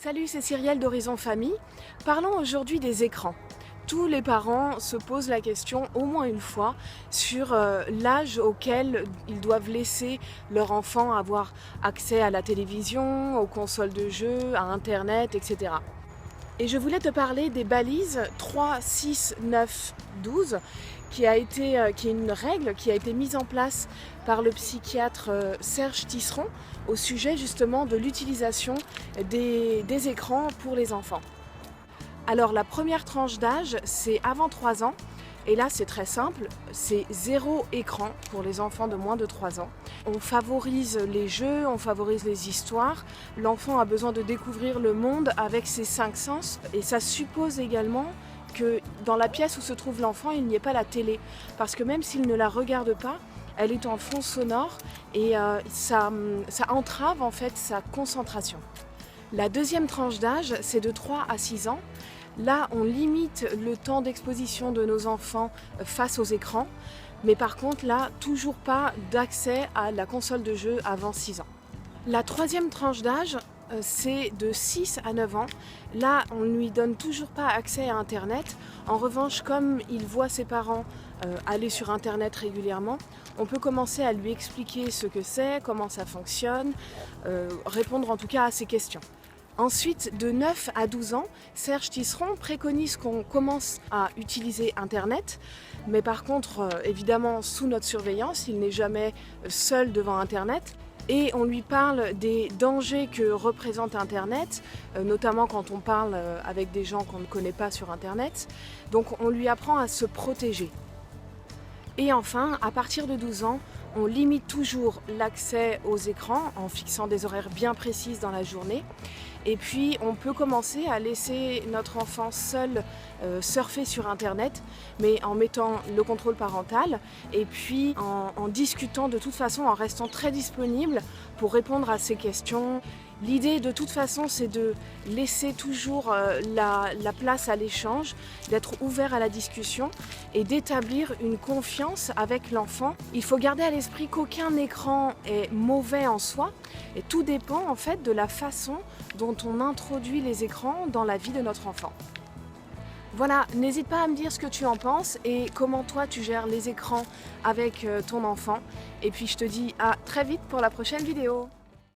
Salut, c'est Cyrielle d'Horizon Famille. Parlons aujourd'hui des écrans. Tous les parents se posent la question au moins une fois sur l'âge auquel ils doivent laisser leur enfant avoir accès à la télévision, aux consoles de jeux, à Internet, etc. Et je voulais te parler des balises 3, 6, 9, 12 qui est une règle qui a été mise en place par le psychiatre Serge Tisseron au sujet justement de l'utilisation des écrans pour les enfants. Alors la première tranche d'âge, c'est avant 3 ans. Et là, c'est très simple, c'est 0 écran pour les enfants de moins de 3 ans. On favorise les jeux, on favorise les histoires. L'enfant a besoin de découvrir le monde avec ses 5 sens. Et ça suppose également que dans la pièce où se trouve l'enfant, il n'y ait pas la télé. Parce que même s'il ne la regarde pas, elle est en fond sonore et ça entrave en fait sa concentration. La deuxième tranche d'âge, c'est de 3 à 6 ans. Là, on limite le temps d'exposition de nos enfants face aux écrans, mais par contre, là, toujours pas d'accès à la console de jeu avant 6 ans. La troisième tranche d'âge, c'est de 6 à 9 ans. Là, on ne lui donne toujours pas accès à Internet. En revanche, comme il voit ses parents aller sur Internet régulièrement, on peut commencer à lui expliquer ce que c'est, comment ça fonctionne, répondre en tout cas à ses questions. Ensuite, de 9 à 12 ans, Serge Tisseron préconise qu'on commence à utiliser Internet, mais par contre, évidemment, sous notre surveillance, il n'est jamais seul devant Internet. Et on lui parle des dangers que représente Internet, notamment quand on parle avec des gens qu'on ne connaît pas sur Internet. Donc on lui apprend à se protéger. Et enfin, à partir de 12 ans, on limite toujours l'accès aux écrans en fixant des horaires bien précises dans la journée. Et puis, on peut commencer à laisser notre enfant seul surfer sur Internet, mais en mettant le contrôle parental et puis en discutant de toute façon, en restant très disponible pour répondre à ses questions. L'idée de toute façon, c'est de laisser toujours la place à l'échange, d'être ouvert à la discussion et d'établir une confiance avec l'enfant. Il faut garder à l'esprit qu'aucun écran est mauvais en soi et tout dépend en fait de la façon dont on introduit les écrans dans la vie de notre enfant. Voilà, n'hésite pas à me dire ce que tu en penses et comment toi tu gères les écrans avec ton enfant. Et puis je te dis à très vite pour la prochaine vidéo.